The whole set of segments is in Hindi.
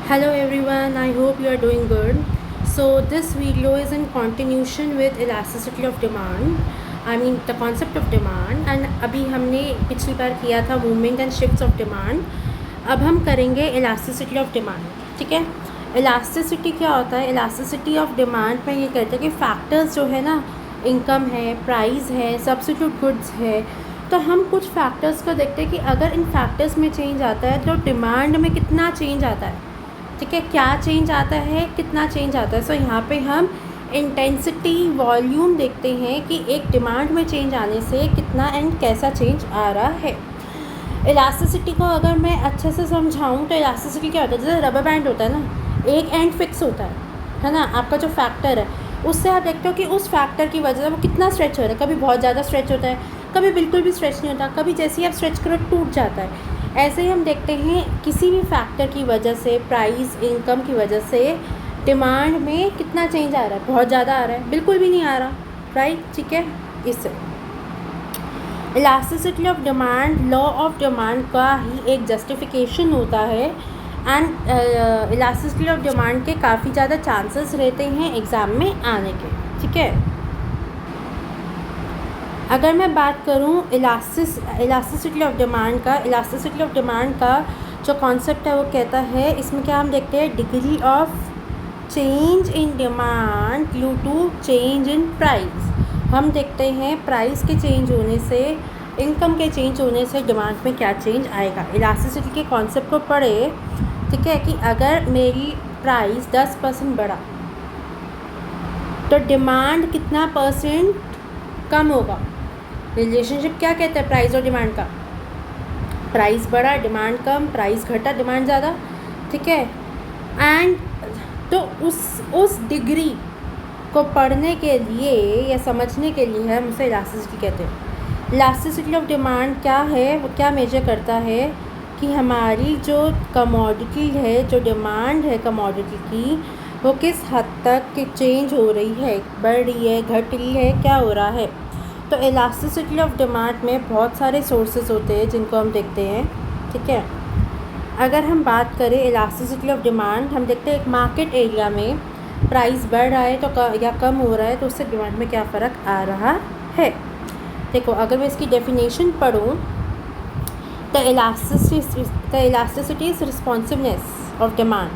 Hello everyone, I hope you are doing good. So this video is in continuation with elasticity of demand. I mean the concept of demand and अभी हमने पिछली बार किया था movement and shifts of demand. अब हम करेंगे elasticity of demand. ठीक है, elasticity क्या होता है? elasticity of demand में ये कहते हैं कि factors जो है ना, income है, price है, substitute goods है, तो हम कुछ फैक्टर्स को देखते हैं कि अगर इन फैक्टर्स में चेंज आता है तो डिमांड में कितना चेंज आता है. ठीक है, क्या चेंज आता है, कितना चेंज आता है. सो यहाँ पे हम इंटेंसिटी वॉल्यूम देखते हैं कि एक डिमांड में चेंज आने से कितना एंड कैसा चेंज आ रहा है. इलास्टिसिटी को अगर मैं अच्छे से समझाऊँ तो इलास्टिसिटी क्या होता है, जैसे रबर बैंड होता है ना, एक एंड फिक्स होता है ना. आपका जो फैक्टर है उससे आप देखते हो कि उस फैक्टर की वजह से वो कितना स्ट्रेच हो रहा है. कभी बहुत ज़्यादा स्ट्रेच होता है, कभी बिल्कुल भी स्ट्रेच नहीं होता, कभी जैसे ही आप स्ट्रेच करो टूट जाता है. ऐसे ही हम देखते हैं किसी भी फैक्टर की वजह से, प्राइस, इनकम की वजह से डिमांड में कितना चेंज आ रहा है. बहुत ज़्यादा आ रहा है, बिल्कुल भी नहीं आ रहा, राइट. ठीक है, इससे elasticity of demand law of demand का ही एक जस्टिफिकेशन होता है. एंड इलास्टिसिटी ऑफ डिमांड के काफ़ी ज़्यादा चांसेस रहते हैं एग्ज़ाम में आने के. ठीक है, अगर मैं बात करूं इलास्टिसिटी ऑफ डिमांड का, इलास्टिसिटी ऑफ डिमांड का जो कॉन्सेप्ट है वो कहता है, इसमें क्या हम देखते हैं, degree of change in demand due to change in price. हम देखते हैं प्राइस के चेंज होने से, इनकम के चेंज होने से डिमांड में क्या चेंज आएगा. इलास्टिसिटी के कॉन्सेप्ट को पढ़े. ठीक है, कि अगर मेरी प्राइस 10% बढ़ा तो डिमांड कितना परसेंट कम होगा. रिलेशनशिप क्या कहता है प्राइस और डिमांड का, प्राइस बढ़ा डिमांड कम, प्राइस घटा डिमांड ज़्यादा. ठीक है, एंड तो उस डिग्री को पढ़ने के लिए या समझने के लिए हम उसे इलास्टिसिटी कहते हैं. इलास्टिसिटी ऑफ डिमांड क्या है, वो क्या मेजर करता है कि हमारी जो कमोडिटी है, जो डिमांड है कमोडिटी की, वो किस हद तक चेंज हो रही है, बढ़ रही है, घट रही है, क्या हो रहा है. तो इलास्टिसिटी ऑफ डिमांड में बहुत सारे सोर्सेज होते हैं जिनको हम देखते हैं. ठीक है, अगर हम बात करें इलास्टिसिटी ऑफ डिमांड, हम देखते हैं एक मार्केट एरिया में प्राइस बढ़ रहा है तो या कम हो रहा है तो उससे डिमांड में क्या फ़र्क आ रहा है. देखो, अगर मैं इसकी डेफिनेशन पढ़ूँ तो elasticity is responsiveness of demand,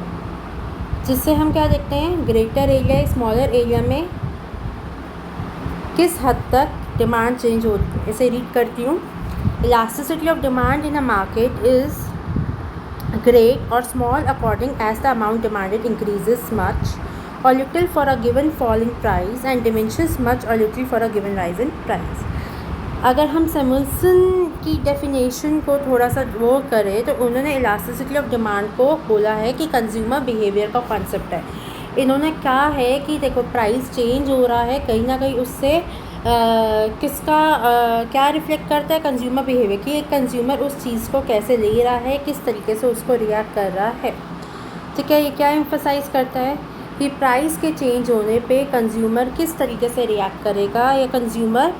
जिससे हम क्या देखते हैं, ग्रेटर एरिया स्मॉलर एरिया में किस हद तक डिमांड चेंज हो रही है. इसे रीड करती हूँ. Elasticity of demand in a market is great or small according as the amount demanded increases much or little for a given fall in price and diminishes much or little for a given rise in price. अगर हम सैमुअल्सन की डेफिनेशन को थोड़ा सा वो करें तो उन्होंने इलास्टिसिटी ऑफ डिमांड को बोला है कि कंज्यूमर बिहेवियर का कॉन्सेप्ट है. इन्होंने कहा है कि देखो प्राइस चेंज हो रहा है, कहीं ना कहीं उससे किसका क्या रिफ्लेक्ट करता है, कंज्यूमर बिहेवियर कि एक कंज्यूमर उस चीज़ को कैसे ले रहा है, किस तरीके से उसको रिएक्ट कर रहा है. ठीक है, ये क्या एम्फसाइज़ करता है कि प्राइस के चेंज होने पे कंज्यूमर किस तरीके से रिएक्ट करेगा या कंज्यूमर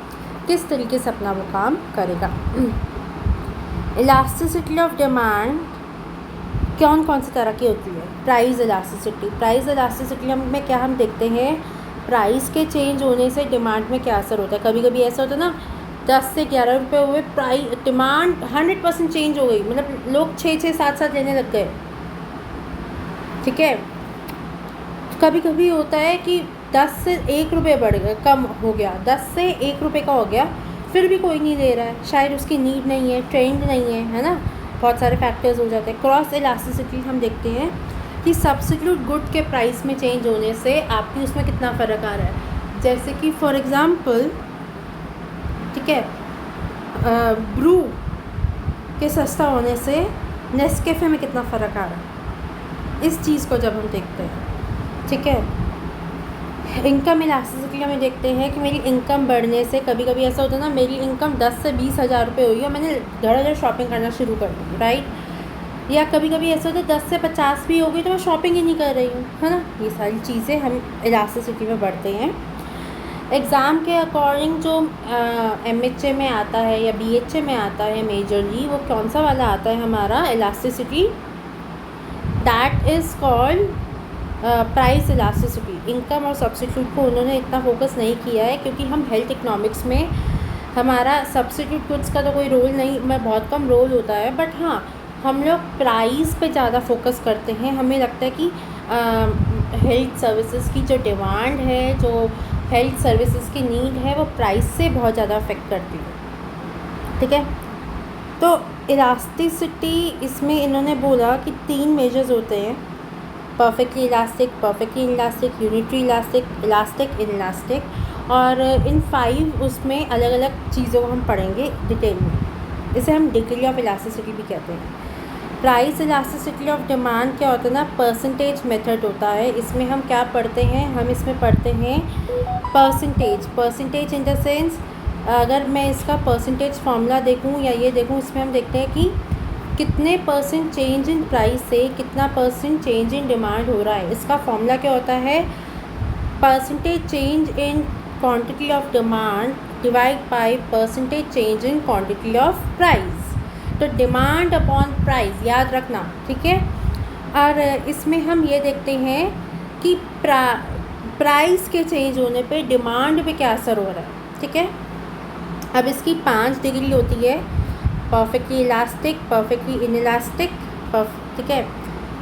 किस तरीके से अपना वो काम करेगा. इलास्टिसिटी ऑफ डिमांड कौन सी तरह की होती है. प्राइस इलास्टिसिटी में क्या हम देखते हैं, प्राइस के चेंज होने से डिमांड में क्या असर होता है. कभी कभी ऐसा होता है ना, 10 से 11 रुपये हुए, प्राइस डिमांड 100% चेंज हो गई, मतलब लोग 6 7 लेने लग गए. ठीक है, कभी कभी होता है कि 10 से 1 रुपये बढ़ गया, कम हो गया, 10 से 1 रुपये का हो गया, फिर भी कोई नहीं ले रहा है, शायद उसकी नीड नहीं है, ट्रेंड नहीं है ना. बहुत सारे फैक्टर्स हो जाते हैं. क्रॉस इलास्टिसिटी हम देखते हैं कि सब्स्टिट्यूट गुड के प्राइस में चेंज होने से आपकी उसमें कितना फ़र्क आ रहा है. जैसे कि फॉर एग्ज़ाम्पल, ठीक है, ब्रू के सस्ता होने से नेस्कैफ़े में कितना फ़र्क आ रहा है, इस चीज़ को जब हम देखते हैं. ठीक है, इनकम इलास्टिसिटी में देखते हैं कि मेरी इनकम बढ़ने से, कभी कभी ऐसा होता है ना, मेरी इनकम 10 से 20 हज़ार रुपये हुई और मैंने घर शॉपिंग करना शुरू कर दी, राइट. या कभी कभी ऐसा होता है 10 से 50 भी हो गई तो मैं शॉपिंग ही नहीं कर रही हूँ, है ना. ये सारी चीज़ें हम इलास्टिसिटी में बढ़ते हैं. एग्ज़ाम के अकॉर्डिंग जो MHA में आता है या BHA में आता है मेजरली, वो कौन सा वाला आता है हमारा elasticity that is called price elasticity. Income और सब्स्टिट्यूट को उन्होंने इतना फोकस नहीं किया है, क्योंकि हम हेल्थ इकोनॉमिक्स में हमारा सब्स्टिट्यूट गुड्स का तो कोई रोल नहीं, बहुत कम रोल होता है, बट हाँ हम लोग प्राइस पे ज़्यादा फोकस करते हैं। हमें लगता है कि हेल्थ सर्विसेज की जो डिमांड है, जो हेल्थ सर्विसेज की नीड है, वो प्राइस से बहुत ज़्यादा अफेक्ट करती है। ठीक है, तो इलास्टिसिटी इसमें इन्होंने बोला कि 3 मेजर्स होते हैं, perfectly elastic, perfectly elastic, unitary elastic, elastic inelastic, और इन 5 उसमें अलग अलग चीज़ों को हम पढ़ेंगे डिटेल में। इसे हम डिग्री ऑफ इलास्टिसिटी भी कहते हैं। प्राइस इलास्टिसिटी ऑफ डिमांड क्या होता है ना, परसेंटेज मेथड होता है। इसमें हम क्या पढ़ते हैं, हम इसमें पढ़ते हैं परसेंटेज इन द सेंस, अगर मैं इसका परसेंटेज फार्मूला देखूं या ये देखूं, इसमें हम देखते हैं कि कितने परसेंट चेंज इन प्राइस से कितना परसेंट चेंज इन डिमांड हो रहा है। इसका फॉर्मूला क्या होता है, percentage change in quantity of demand divide by percentage change in quantity of price. तो डिमांड अपॉन प्राइस याद रखना, ठीक है। और इसमें हम ये देखते हैं कि प्राइस के चेंज होने पे डिमांड पे क्या असर हो रहा है, ठीक है। अब इसकी 5 डिग्री होती है, परफेक्टली इलास्टिक, परफेक्टली इनइलास्टिक, ठीक है,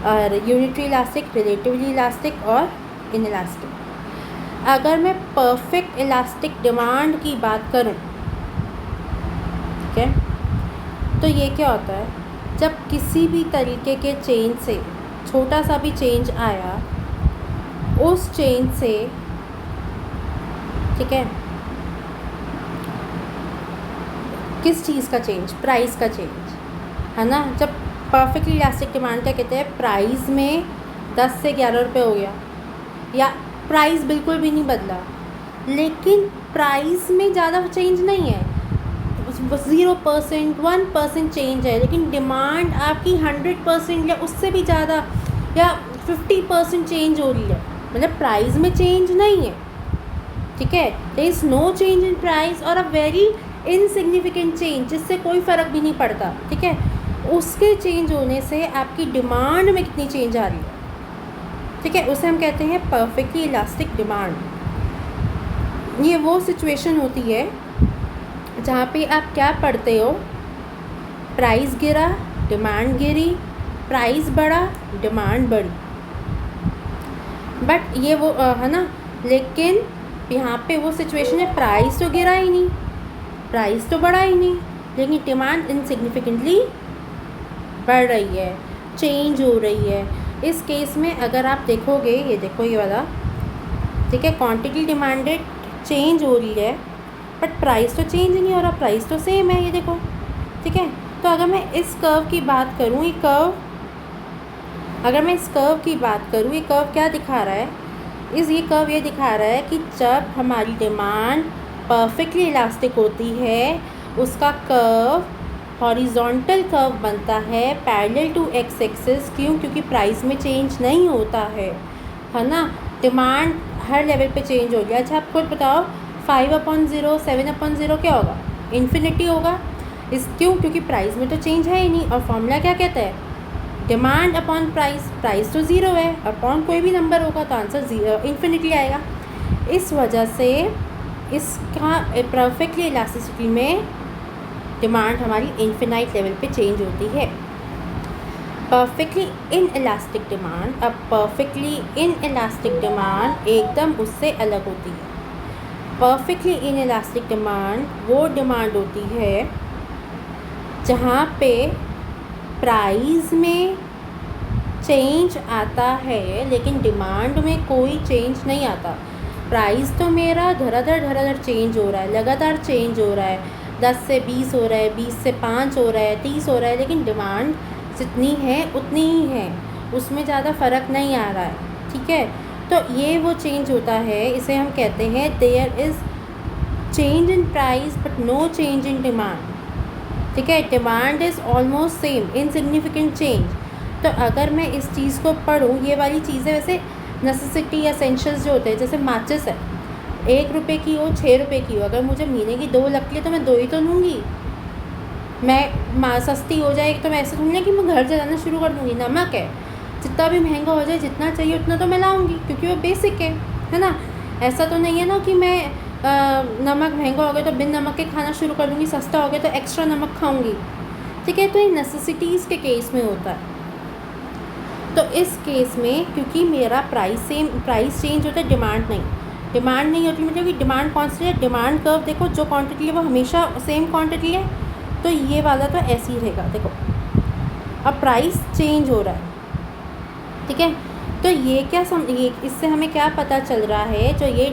और यूनिटरी इलास्टिक, रिलेटिवली इलास्टिक और इनइलास्टिक। अगर मैं परफेक्ट इलास्टिक डिमांड की बात करूं, ठीक है, तो ये क्या होता है, जब किसी भी तरीके के चेंज से छोटा सा भी चेंज आया, उस चेंज से, ठीक है, किस चीज़ का चेंज, प्राइस का चेंज, है ना। जब परफेक्टली इलास्टिक डिमांड क्या कहते हैं, प्राइस में 10 से 11 रुपये हो गया, या प्राइस बिल्कुल भी नहीं बदला, लेकिन प्राइस में ज़्यादा चेंज नहीं है, 0%, 1% चेंज है, लेकिन डिमांड आपकी 100% या उससे भी ज़्यादा या 50% चेंज हो रही है, मतलब प्राइस में चेंज नहीं है, ठीक है। There is no change in price और अ वेरी इनसिग्निफिकेंट चेंज, जिससे कोई फ़र्क भी नहीं पड़ता, ठीक है। उसके चेंज होने से आपकी डिमांड में कितनी चेंज आ रही है, ठीक है, उसे हम कहते हैं परफेक्टली इलास्टिक डिमांड। ये वो सिचुएशन होती है जहाँ पे आप क्या पढ़ते हो, प्राइस गिरा, डिमांड गिरी, प्राइस बढ़ा, डिमांड बढ़ी, बट ये वो है ना, लेकिन यहाँ पे वो सिचुएशन है, प्राइस तो गिरा ही नहीं, प्राइस तो बढ़ा ही नहीं, लेकिन डिमांड इनसिग्निफिकेंटली बढ़ रही है, चेंज हो रही है। इस केस में अगर आप देखोगे, ये देखो ये वाला, ठीक है, क्वांटिटी डिमांडेड चेंज हो रही है, बट प्राइस तो चेंज नहीं हो रहा, प्राइस तो सेम है, ये देखो, ठीक है। तो अगर मैं इस कर्व की बात करूँ, ये कर्व, अगर मैं इस कर्व की बात करूँ, ये कर्व क्या दिखा रहा है, ये कर्व ये दिखा रहा है कि जब हमारी डिमांड परफेक्टली इलास्टिक होती है, उसका कर्व हॉरिजॉन्टल कर्व बनता है पैरेलल टू एक्स एक्सिस। क्यों? क्योंकि प्राइस में चेंज नहीं होता है ना, डिमांड हर लेवल पे चेंज हो गया। अच्छा, आप खुद बताओ, 5/0, 7/0 क्या होगा, इन्फिनिटी होगा। क्यों? क्योंकि प्राइस में तो चेंज है ही नहीं, और फॉर्मूला क्या कहता है, डिमांड अपॉन प्राइस, प्राइस तो 0 है, अपॉन कोई भी नंबर होगा तो आंसर इन्फिनिटी आएगा। इस वजह से इसका परफेक्टली इलास्टिसिटी में डिमांड हमारी इन्फिनाइट लेवल पे चेंज होती है। परफेक्टली इन इलास्टिक डिमांड, अब परफेक्टली इन इलास्टिक डिमांड एकदम उससे अलग होती है। परफेक्टली इन इलास्टिक डिमांड वो डिमांड होती है जहाँ पे प्राइस में चेंज आता है, लेकिन डिमांड में कोई चेंज नहीं आता। प्राइस तो मेरा धड़ाधड़ चेंज हो रहा है, लगातार चेंज हो रहा है, 10 से 20 हो रहा है, 20 से 5 हो रहा है, 30 हो रहा है, लेकिन डिमांड जितनी है उतनी ही है, उसमें ज़्यादा फ़र्क नहीं आ रहा है, ठीक है। तो ये वो चेंज होता है, इसे हम कहते हैं there is change in price but no change in demand, ठीक है। Demand is almost same, insignificant change. तो अगर मैं इस चीज़ को पढ़ूँ, ये वाली चीज़ें वैसे नेसेसिटी एसेंशियल्स जो होते हैं, जैसे माचिस है, 1 रुपये की हो, 6 रुपये की हो, अगर मुझे महीने की 2 लगती है तो मैं 2 ही तो लूँगी। मैं सस्ती हो जाएगी तो मैं ऐसे थोड़ी ना कि मैं घर जलाना शुरू कर दूँगी। नमक है, जितना भी महंगा हो जाए, जितना चाहिए उतना तो मैं लाऊंगी, क्योंकि वो बेसिक है ना। ऐसा तो नहीं है ना कि मैं नमक महंगा हो गया तो बिन नमक के खाना शुरू कर दूँगी, सस्ता हो गया तो एक्स्ट्रा नमक खाऊंगी, ठीक है। तो ये नेसेसिटीज़ के केस में होता है। तो इस केस में क्योंकि मेरा प्राइस चेंज होता है, डिमांड नहीं होती, मतलब कि डिमांड कॉन्स्टेंट है। डिमांड कर्व देखो, जो क्वांटिटी है वो हमेशा सेम क्वांटिटी है, तो ये वाला तो ऐसे ही रहेगा। देखो अब प्राइस चेंज हो रहा है, ठीक है। तो ये इससे हमें क्या पता चल रहा है, जो ये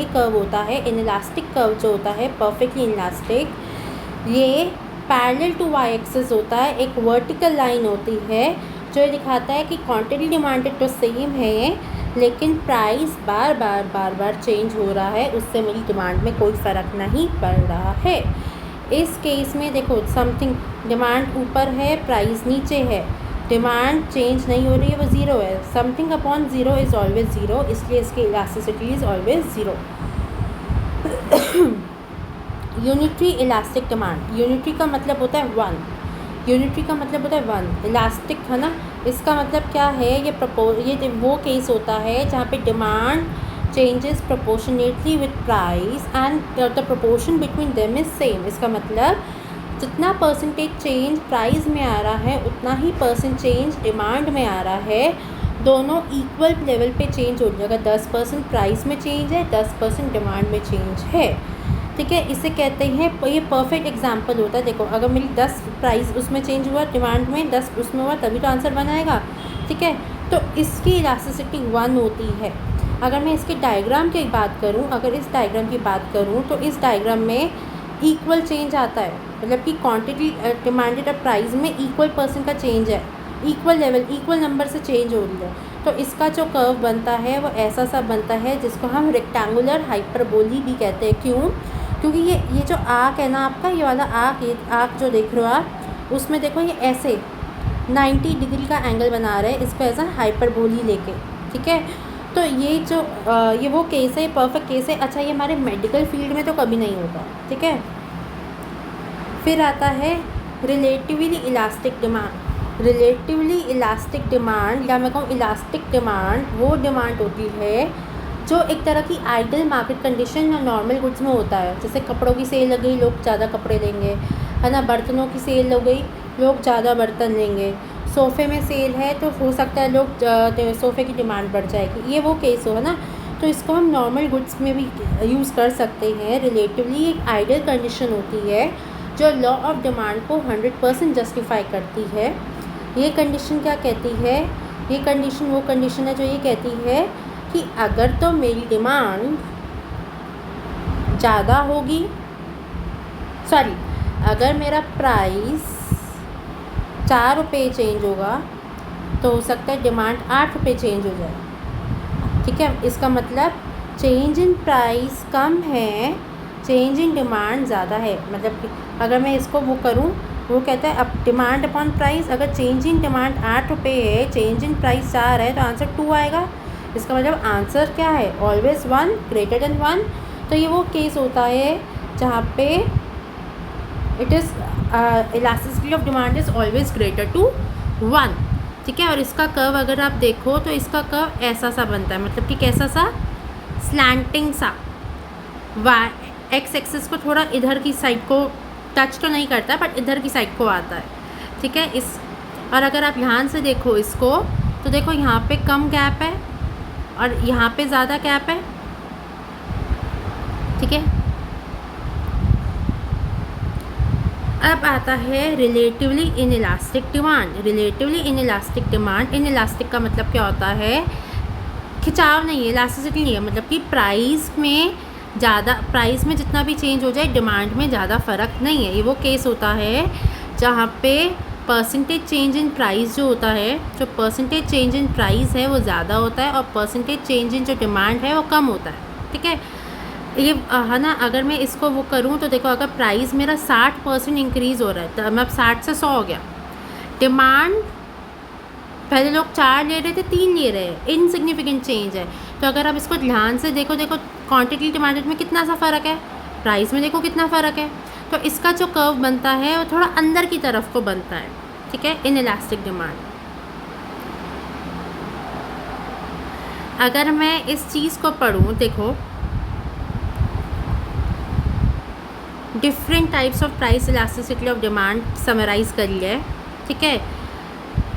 कर्व होता है, इनइलास्टिक कर्व जो होता है, परफेक्टली इनइलास्टिक, ये पैरेलल टू वाई एक्सिस होता है। एक वर्टिकल लाइन होती है जो ये दिखाता है कि क्वांटिटी डिमांडेड तो सेम है, लेकिन प्राइस बार बार चेंज हो रहा है, उससे मेरी डिमांड में कोई फ़र्क नहीं पड़ रहा है। इस केस में देखो, समथिंग डिमांड ऊपर है, प्राइस नीचे है, डिमांड चेंज नहीं हो रही है, वो ज़ीरो है। Something upon zero is always zero, इसलिए इसकी elasticity is always zero. Unitary elastic demand, unitary का मतलब होता है वन, इलास्टिक है ना, इसका मतलब क्या है, ये वो केस होता है जहाँ पे demand changes proportionately with price and the proportion between them is same. इसका मतलब जितना परसेंटेज चेंज प्राइस में आ रहा है, उतना ही परसेंट चेंज डिमांड में आ रहा है, दोनों इक्वल लेवल पे चेंज हो जाएगा। 10% प्राइस में चेंज है, 10% डिमांड में चेंज है, ठीक है। इसे कहते हैं, ये परफेक्ट एग्जांपल होता है। देखो अगर मेरी 10 प्राइस उसमें चेंज हुआ, डिमांड में 10 उसमें हुआ, तभी तो आंसर बनाएगा, ठीक है। तो इसकी इलास्टिसिटी 1 होती है। अगर मैं इसके डायग्राम की बात करूं, तो इस डायग्राम में इक्वल चेंज आता है, मतलब कि क्वांटिटी डिमांडेड और प्राइस में इक्वल परसेंट का चेंज है, इक्वल लेवल, इक्वल नंबर से चेंज हो रही है। तो इसका जो कर्व बनता है वो ऐसा सा बनता है, जिसको हम रेक्टेंगुलर हाइपरबोली भी कहते हैं। क्यों? क्योंकि ये जो आर्क है ना आपका, ये वाला आर्क, ये आर्क जो देख रहे हो आप, उसमें देखो ये ऐसे 90 डिग्री का एंगल बना रहे हैं, इसको एज अ हाइपरबोली लेके, ठीक है। तो ये जो ये वो केस है, परफेक्ट केस है। अच्छा, ये हमारे मेडिकल फील्ड में तो कभी नहीं होता, ठीक है। फिर आता है रिलेटिवली इलास्टिक डिमांड। या मैं कहूँ इलास्टिक डिमांड, वो डिमांड होती है जो एक तरह की आइडियल मार्केट कंडीशन या नॉर्मल गुड्स में होता है। जैसे कपड़ों की सेल लग गई, लोग ज़्यादा कपड़े लेंगे, है ना। बर्तनों की सेल हो गई, लोग ज़्यादा बर्तन लेंगे। सोफ़े में सेल है तो हो सकता है लोग सोफ़े की डिमांड बढ़ जाएगी, ये वो केस हो, है ना। तो इसको हम नॉर्मल गुड्स में भी यूज़ कर सकते हैं। रिलेटिवली एक आइडियल कंडीशन होती है जो लॉ ऑफ डिमांड को 100% जस्टिफाई करती है। ये कंडीशन क्या कहती है? ये कंडीशन वो कंडीशन है जो ये कहती है कि अगर तो मेरी डिमांड ज़्यादा होगी, अगर मेरा प्राइस 4 रुपये चेंज होगा तो हो सकता है डिमांड 8 रुपये चेंज हो जाए, ठीक है। इसका मतलब चेंज इन प्राइस कम है, चेंज इन डिमांड ज़्यादा है। मतलब कि अगर मैं इसको वो करूँ, वो कहता है अब डिमांड अपॉन प्राइस, अगर चेंज इन डिमांड 8 रुपये है, चेंज इन प्राइस 4 है, तो आंसर 2 आएगा। इसका मतलब आंसर क्या है? Always 1, greater than 1। तो ये वो केस होता है जहाँ पे it is elasticity of demand is always greater to 1, ठीक है। और इसका कर्व अगर आप देखो तो इसका कर्व ऐसा सा बनता है, मतलब कि कैसा सा? स्लैंटिंग सा। एक्स एक्सिस को थोड़ा इधर की साइड को टच तो नहीं करता, बट इधर की साइड को आता है, ठीक है। और अगर आप ध्यान से देखो इसको, तो देखो यहाँ पे कम गैप है और यहाँ पे ज़्यादा गैप है, ठीक है। अब आता है रिलेटिवली इनइलास्टिक डिमांड। इनइलास्टिक का मतलब क्या होता है? खिंचाव नहीं है, इलास्टिसिटी नहीं है, मतलब कि प्राइस में जितना भी चेंज हो जाए, डिमांड में ज़्यादा फ़र्क नहीं है। ये वो केस होता है जहाँ पे परसेंटेज चेंज इन प्राइस जो होता है, जो परसेंटेज चेंज इन प्राइस है वो ज़्यादा होता है और परसेंटेज चेंज इन जो डिमांड है वो कम होता है, ठीक है। ये है ना। अगर मैं इसको वो करूँ तो देखो, अगर प्राइस मेरा 60% इंक्रीज़ हो रहा है, तो मैं अब 60 से 100 हो गया। डिमांड पहले लोग 4 ले रहे थे, 3 ले रहे हैं, इनसिग्निफिकेंट चेंज है। तो अगर आप इसको ध्यान से देखो क्वांटिटी डिमांडेड में कितना सा फ़र्क है, प्राइस में देखो कितना फ़र्क है। तो इसका जो कर्व बनता है वो थोड़ा अंदर की तरफ को बनता है, ठीक है, इनइलास्टिक डिमांड। अगर मैं इस चीज़ को पढ़ूँ, देखो different types of price elasticity of demand summarise कर लिया है, ठीक है।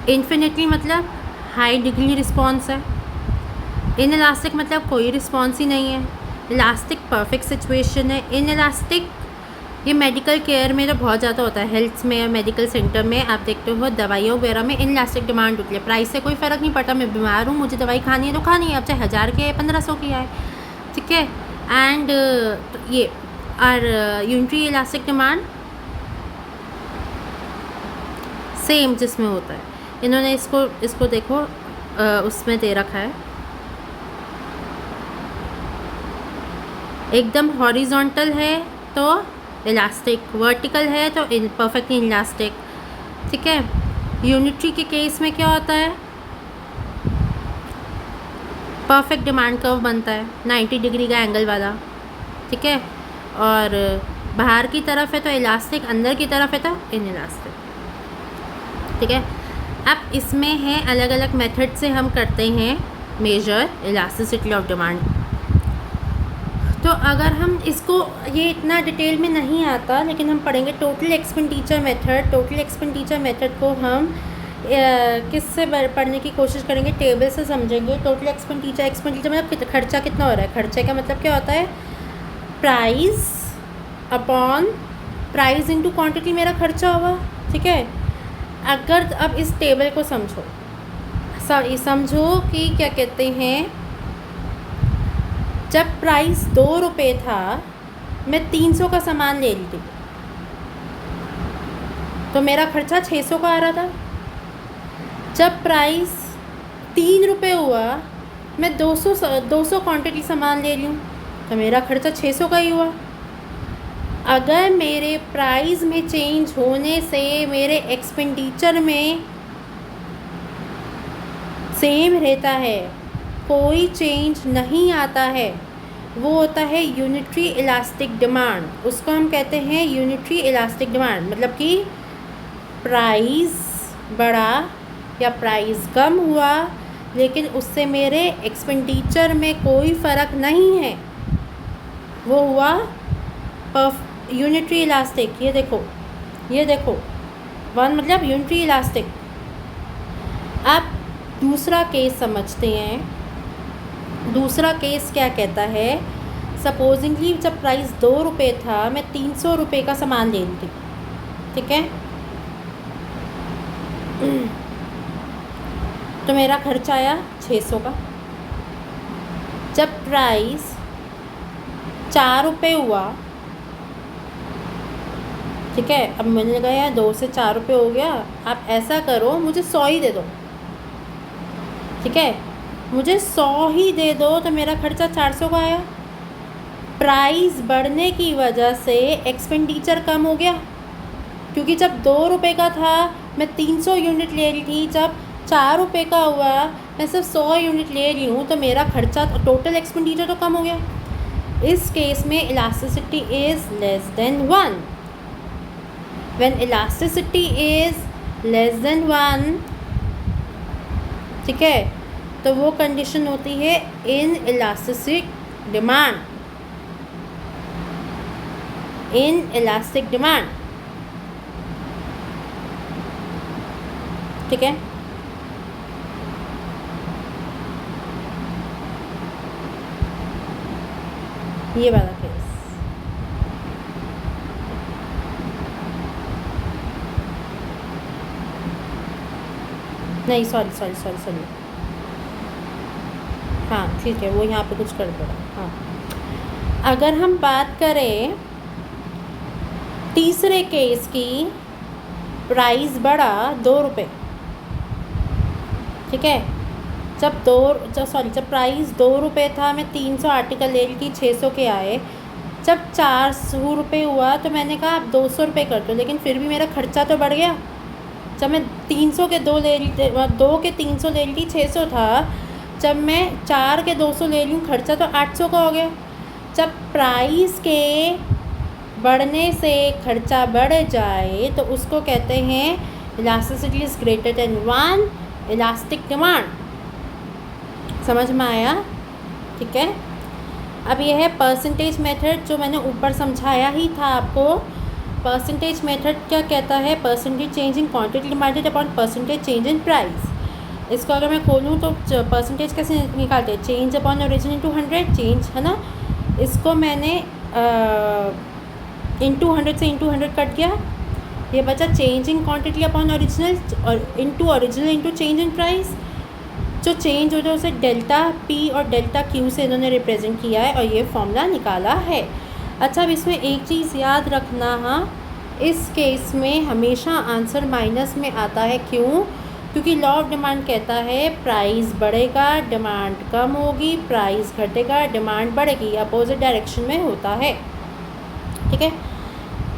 इन्फिनिटली मतलब हाई डिग्री रिस्पॉन्स है, इन इलास्टिक मतलब कोई रिस्पॉन्स ही नहीं है, इलास्टिक परफेक्ट सिचुएशन है। इन इलास्टिक ये मेडिकल केयर में तो बहुत ज़्यादा होता है, हेल्थ में, मेडिकल सेंटर में आप देखते हो दवाइयों वगैरह में इन इलास्टिक डिमांड होती है। प्राइस से कोई फ़र्क नहीं पड़ता, मैं बीमार हूँ, मुझे दवाई खानी है तो खानी है, अब चाहे 1000 की है 1500 की आए, ठीक है। एंड ये और यूनिटरी इलास्टिक डिमांड सेम जिसमें होता है। इन्होंने इसको देखो उसमें दे रखा है, एकदम हॉरिजॉन्टल है तो इलास्टिक, वर्टिकल है तो परफेक्टली इलास्टिक, ठीक है। यूनिटरी के केस में क्या होता है, परफेक्ट डिमांड कर्व बनता है 90 डिग्री का एंगल वाला, ठीक है। और बाहर की तरफ है तो इलास्टिक, अंदर की तरफ है तो इन इलास्टिक, ठीक है। अब इसमें है अलग अलग मेथड से हम करते हैं मेजर इलास्टिसिटी ऑफ डिमांड। तो अगर हम इसको, ये इतना डिटेल में नहीं आता लेकिन हम पढ़ेंगे total expenditure method. Total expenditure method को हम किससे पढ़ने की कोशिश करेंगे, टेबल से समझेंगे। टोटल एक्सपेंडिचर मतलब खर्चा कितना हो रहा है, खर्चे का मतलब क्या होता है, price upon price into quantity मेरा खर्चा होगा, ठीक है। अगर अब इस टेबल को समझो कि क्या कहते हैं, जब प्राइस 2 रुपये था मैं 300 का सामान ले ली थी तो मेरा खर्चा 600 का आ रहा था। जब प्राइस 3 रुपये हुआ मैं 200 क्वांटिटी सामान ले लूँ तो मेरा खर्चा 600 का ही हुआ। अगर मेरे प्राइस में चेंज होने से मेरे एक्सपेंडिचर में सेम रहता है, कोई चेंज नहीं आता है, वो होता है यूनिटरी इलास्टिक डिमांड। उसको हम कहते हैं यूनिटरी इलास्टिक डिमांड, मतलब कि प्राइस बढ़ा या प्राइस कम हुआ लेकिन उससे मेरे एक्सपेंडिचर में कोई फ़र्क नहीं है, वो हुआ यूनिटरी इलास्टिक। ये देखो वन मतलब यूनिटरी इलास्टिक। अब दूसरा केस समझते हैं। दूसरा केस क्या कहता है, सपोजिंगली जब प्राइस 2 रुपये था मैं 300 रुपये का सामान ले ली थी, ठीक है। तो मेरा खर्चा आया 600 का। जब प्राइस 4 रुपये हुआ, ठीक है, अब मैंने कहा यार 2 से 4 रुपये हो गया, आप ऐसा करो मुझे 100 ही दे दो, ठीक है, मुझे 100 ही दे दो, तो मेरा खर्चा 400 का आया। प्राइस बढ़ने की वजह से एक्सपेंडिचर कम हो गया, क्योंकि जब 2 रुपये का था मैं 300 यूनिट ले रही थी, जब 4 रुपये का हुआ मैं सिर्फ 100 यूनिट ले रही हूँ, तो मेरा खर्चा, टोटल एक्सपेंडिचर तो कम हो गया। इस केस में elasticity is less than 1। When elasticity is less than 1, ठीक है, तो वो कंडीशन होती है in elastic demand, in elastic demand, ठीक है। ये वाला केस। नहीं सॉरी, हाँ ठीक है, वो यहाँ पे कुछ कर पड़ा। हाँ, अगर हम बात करें तीसरे केस की, प्राइस बढ़ा 2 रुपये, ठीक है। जब प्राइस 2 रुपये था मैं 300 आर्टिकल ले ली थी, 600 के आए। जब 400 रुपये हुआ तो मैंने कहा आप 200 रुपये कर दो, लेकिन फिर भी मेरा खर्चा तो बढ़ गया। जब मैं 300 के 2 ले ली, 2 के 300 ले ली, 600 था। जब मैं 4 के 200 ले लूँ, खर्चा तो 800 का हो गया। जब प्राइस के बढ़ने से खर्चा बढ़ जाए तो उसको कहते हैं elasticity is greater than 1 elastic demand. समझ में आया? ठीक है। अब ये है परसेंटेज मेथड, जो मैंने ऊपर समझाया ही था आपको। परसेंटेज मेथड क्या कहता है? Percentage change in quantity divided upon percentage change in price. इसको अगर मैं खोलूँ तो परसेंटेज कैसे निकालते हैं? Change upon origin into 100, change, है ना। इसको मैंने इंटू 100 से इंटू 100 कट किया, ये बचा change in quantity upon original और into original into change in price. जो चेंज हो जाए उसे डेल्टा पी और डेल्टा क्यू से इन्होंने रिप्रेजेंट किया है और ये फॉर्मूला निकाला है। अच्छा, अब इसमें एक चीज़ याद रखना, हाँ, इस केस में हमेशा आंसर माइनस में आता है। क्यों? क्योंकि लॉ ऑफ डिमांड कहता है प्राइस बढ़ेगा, डिमांड कम होगी, प्राइस घटेगा, डिमांड बढ़ेगी, अपोजिट डायरेक्शन में होता है। ठीक है।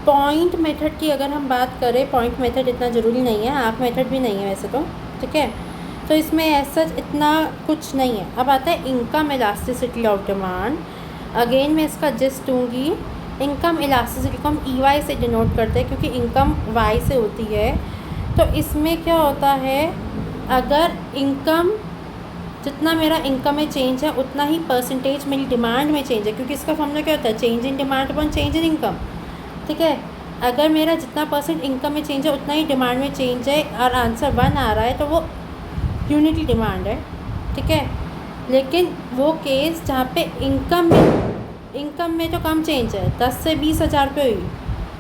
पॉइंट मेथड की अगर हम बात करें, पॉइंट मेथड इतना ज़रूरी नहीं है, हाफ मेथड भी नहीं है वैसे तो। ठीक है। तो इसमें ऐसा इतना कुछ नहीं है। अब आता है income elasticity of demand. Again मैं इसका जिस्ट दूँगी। इनकम इलास्टिसिटी को हम EY से डिनोट करते हैं क्योंकि इनकम Y से होती है। तो इसमें क्या होता है, अगर इनकम, जितना मेरा इनकम में चेंज है उतना ही परसेंटेज मेरी डिमांड में चेंज है, क्योंकि इसका फॉर्मूला क्या होता है? Change in demand upon change in income. ठीक है। अगर मेरा जितना परसेंट इनकम में चेंज है उतना ही डिमांड में चेंज है और आंसर 1 आ रहा है तो वो यूनिटी डिमांड है। ठीक है। लेकिन वो केस जहाँ पे इनकम में तो कम चेंज है, 10 से 20 हज़ार रुपये हुई,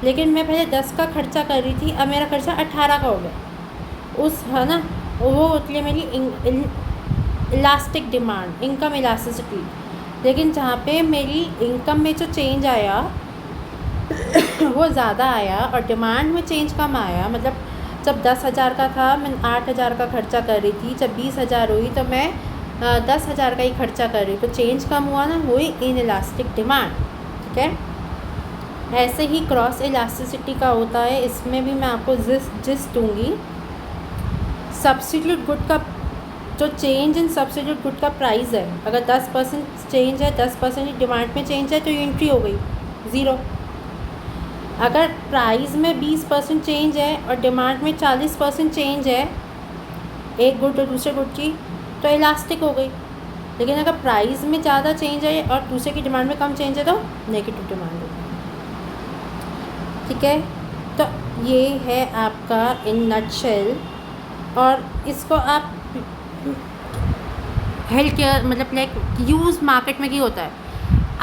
लेकिन मैं पहले 10 का खर्चा कर रही थी, अब मेरा खर्चा 18 का हो गया, उस, है ना, वो होती है मेरी इलास्टिक डिमांड, इनकम इलास्टिसिटी। लेकिन जहाँ पे मेरी इनकम में जो चेंज आया वो ज़्यादा आया और डिमांड में चेंज कम आया, मतलब जब 10,000 का था मैं 8,000 का खर्चा कर रही थी, जब 20,000 हुई तो मैं 10,000 का ही खर्चा कर रही हूँ, तो चेंज कम हुआ ना, वही इन इलास्टिक डिमांड। ठीक है। ऐसे ही क्रॉस इलास्टिसिटी का होता है, इसमें भी मैं आपको जिस्ट दूँगी। सब्स्टिट्यूट गुड का जो चेंज इन सब्स्टिट्यूट गुड का प्राइस है, अगर 10% चेंज है, 10% डिमांड में चेंज है तो ये एंट्री हो गई 0। अगर प्राइस में 20% चेंज है और डिमांड में 40% चेंज है, एक गुड और दूसरे गुड की, तो इलास्टिक हो गई। लेकिन अगर प्राइस में ज़्यादा चेंज है और दूसरे की डिमांड में कम चेंज है तो नेगेटिव डिमांड होगी। ठीक है। तो ये है आपका इन नटशेल, और इसको आप हेल्थ केयर, मतलब लाइक यूज़ मार्केट में क्या होता है,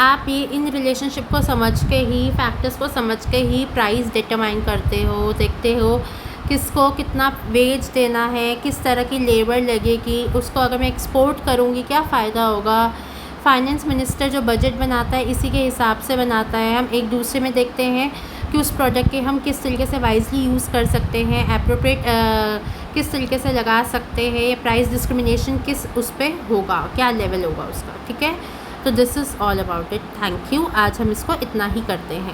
आप ये इन रिलेशनशिप को समझ के ही, फैक्टर्स को समझ के ही प्राइस डिटरमाइन करते हो, देखते हो किसको कितना वेज देना है, किस तरह की लेबर लगेगी, उसको अगर मैं एक्सपोर्ट करूँगी क्या फ़ायदा होगा। फाइनेंस मिनिस्टर जो बजट बनाता है इसी के हिसाब से बनाता है। हम एक दूसरे में देखते हैं कि उस प्रोडक्ट के हम किस तरीके से वाइजली यूज़ कर सकते हैं, एप्रोप्रिएट किस तरीके से लगा सकते हैं, या प्राइस डिस्क्रिमिनेशन किस उस पर होगा, क्या लेवल होगा उसका। ठीक है। तो this is all about it. Thank you. आज हम इसको इतना ही करते हैं।